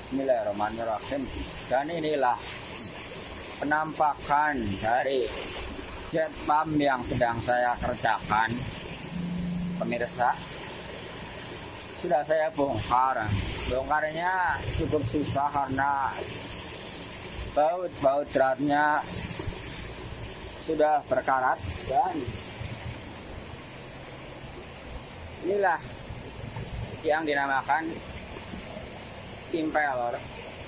Bismillahirrahmanirrahim. Dan inilah penampakan dari jet pump yang sedang saya kerjakan, pemirsa. Sudah saya bongkar. Bongkarnya cukup susah karena baut dratnya sudah berkarat, dan inilah yang dinamakan impeller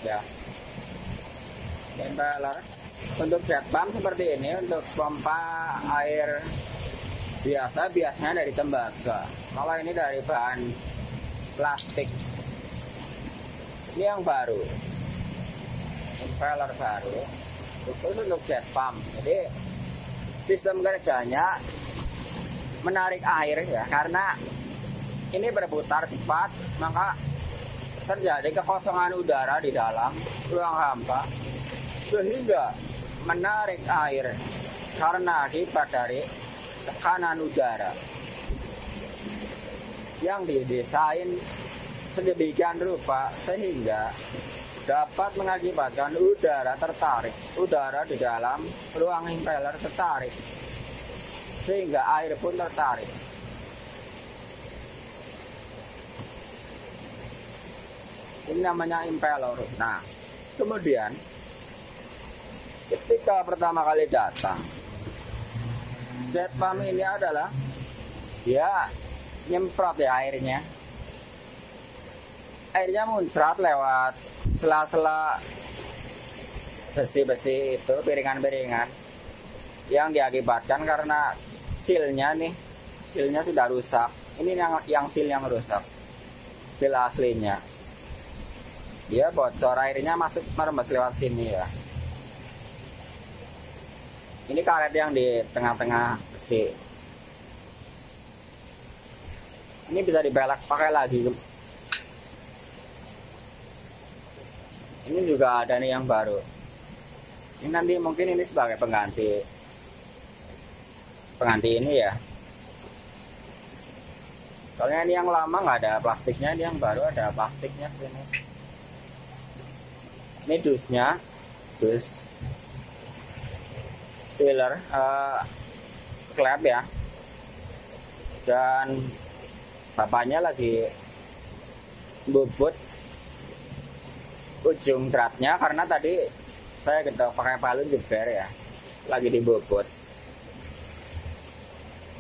ya. Impeller untuk jet pump seperti ini, untuk pompa air biasanya dari tembaga. Kalau ini dari bahan plastik. Ini yang baru, impeller baru khusus untuk jet pump. Jadi sistem kerjanya menarik air ya, karena ini berputar cepat, maka terjadi kekosongan udara di dalam ruang hampa, sehingga menarik air karena akibat dari tekanan udara yang didesain sedemikian rupa sehingga dapat mengakibatkan udara tertarik, udara di dalam ruang impeller tertarik, sehingga air pun tertarik. Ini namanya impeller. Nah, kemudian ketika pertama kali datang, jet pump ini adalah dia nyemprot ya airnya. Airnya muncrat lewat sela-sela besi-besi itu, piringan-piringan, yang diakibatkan karena sealnya sudah rusak. Ini yang seal yang rusak, seal aslinya. Dia bocor, airnya masuk merembes lewat sini ya. Ini karet yang di tengah-tengah besi. Ini bisa dibelak pakai lagi. Ini juga ada nih yang baru. Ini nanti mungkin ini sebagai pengganti ini ya. Soalnya ini yang lama nggak ada plastiknya, ini yang baru ada plastiknya sini. Ini dusnya, dus sealer, klep ya. Dan bapaknya lagi bubut ujung dratnya, karena tadi saya gitu pakai palu jeber ya, lagi dibobot.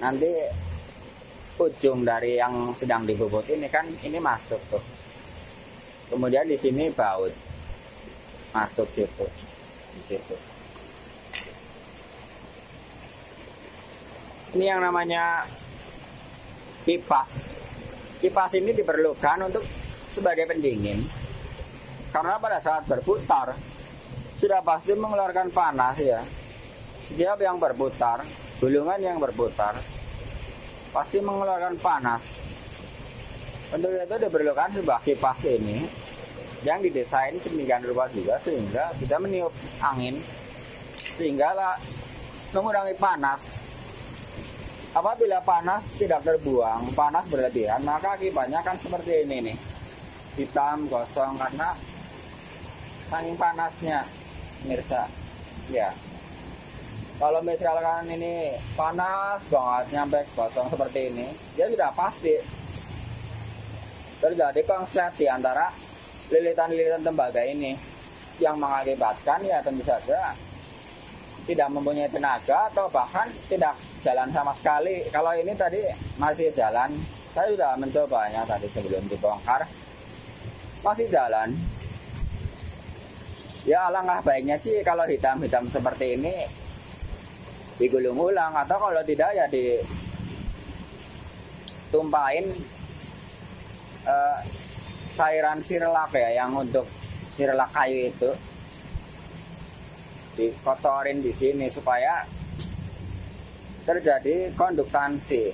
Nanti ujung dari yang sedang dibobot ini kan ini masuk tuh, kemudian di sini baut masuk situ, di situ. Ini yang namanya kipas. Kipas ini diperlukan untuk sebagai pendingin, karena pada saat berputar sudah pasti mengeluarkan panas ya. Setiap yang berputar, gulungan yang berputar pasti mengeluarkan panas. Untuk itu diperlukan sebuah kipas ini yang didesain sedemikian rupa juga sehingga bisa meniup angin, sehingga mengurangi panas. Apabila panas tidak terbuang, panas berlebihan, maka akibatnya kan seperti ini nih, hitam gosong karena saking panasnya, pemirsa. Ya, kalau misalkan ini panas banget nyampe gosong seperti ini, ya sudah pasti terjadi konslet di antara lilitan-lilitan tembaga ini, yang mengakibatkan ya tentu saja tidak mempunyai tenaga atau bahkan tidak jalan sama sekali. Kalau ini tadi masih jalan, saya sudah mencobanya tadi sebelum dibongkar, masih jalan. Ya alangkah baiknya sih kalau hitam-hitam seperti ini digulung ulang, atau kalau tidak ya ditumpahin cairan sirlak ya, yang untuk sirlak kayu itu dikocorin di sini supaya terjadi konduktansi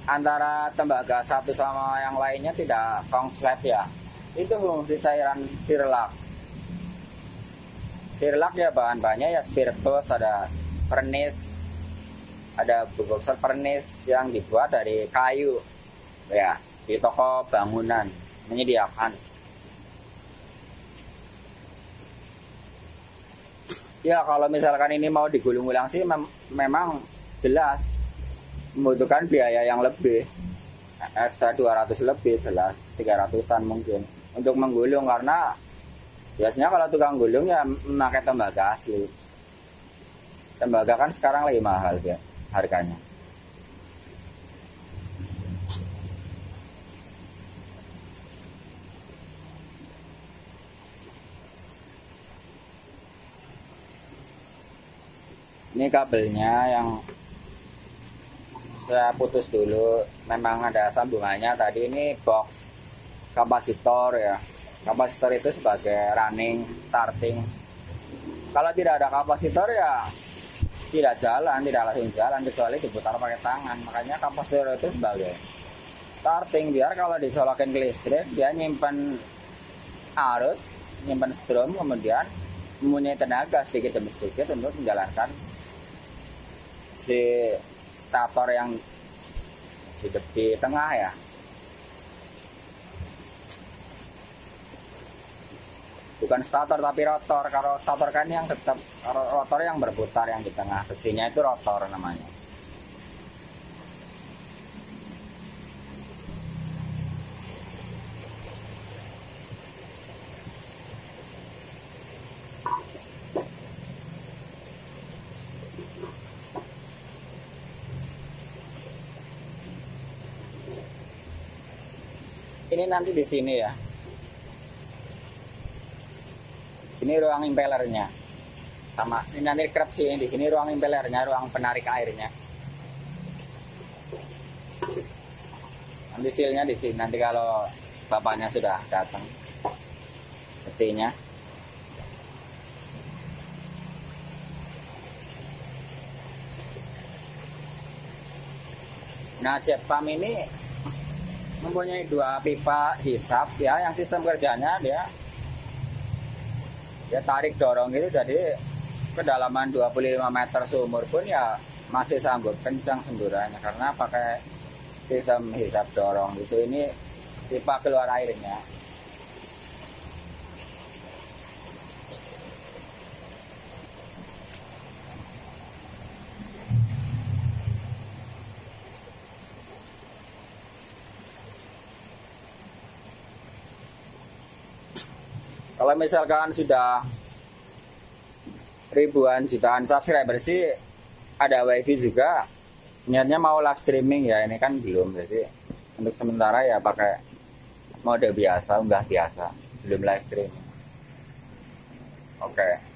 antara tembaga satu sama yang lainnya, tidak konslet ya. Itu fungsi cairan sirlak. Sirlak ya bahan-bahannya ya spiritus, ada pernis, ada bubuk pernis yang dibuat dari kayu. ya, di toko bangunan menyediakan. Ya kalau misalkan ini mau digulung ulang sih memang jelas membutuhkan biaya yang lebih, ekstra 200 lebih, jelas 300-an mungkin untuk menggulung, karena biasanya kalau tukang gulung ya memakai tembaga asli. Tembaga kan sekarang lagi mahal ya harganya. Ini kabelnya yang saya putus dulu, memang ada sambungannya tadi. Ini box kapasitor ya. Kapasitor itu sebagai running, starting. Kalau tidak ada kapasitor ya tidak jalan, tidak langsung jalan kecuali diputar pakai tangan. Makanya kapasitor itu sebagai starting, biar kalau disolokin ke listrik dia nyimpan arus, nyimpan strom, kemudian mempunyai tenaga sedikit demi sedikit untuk menjalankan si stator yang di tengah ya. Bukan stator tapi rotor. Kalau stator kan yang tetap rotor yang berputar, yang di tengah besinya itu rotor namanya. Ini nanti di sini ya. Ini ruang impellernya. Sama ini nanti kerap sih di sini ruang impellernya, ruang penarik airnya. Nanti sealnya di sini. Nanti kalau bapaknya sudah datang, besinya. Nah, jet pump ini mempunyai dua pipa hisap ya, yang sistem kerjanya dia tarik dorong gitu, jadi kedalaman 25 meter seumur pun ya masih sanggup kencang semburannya karena pakai sistem hisap dorong gitu. Ini pipa keluar airnya. Kalau misalkan sudah ribuan jutaan subscriber sih ada wifi juga. Niatnya mau live streaming ya, ini kan belum. Jadi untuk sementara ya pakai mode biasa, unggah biasa, belum live streaming. Oke.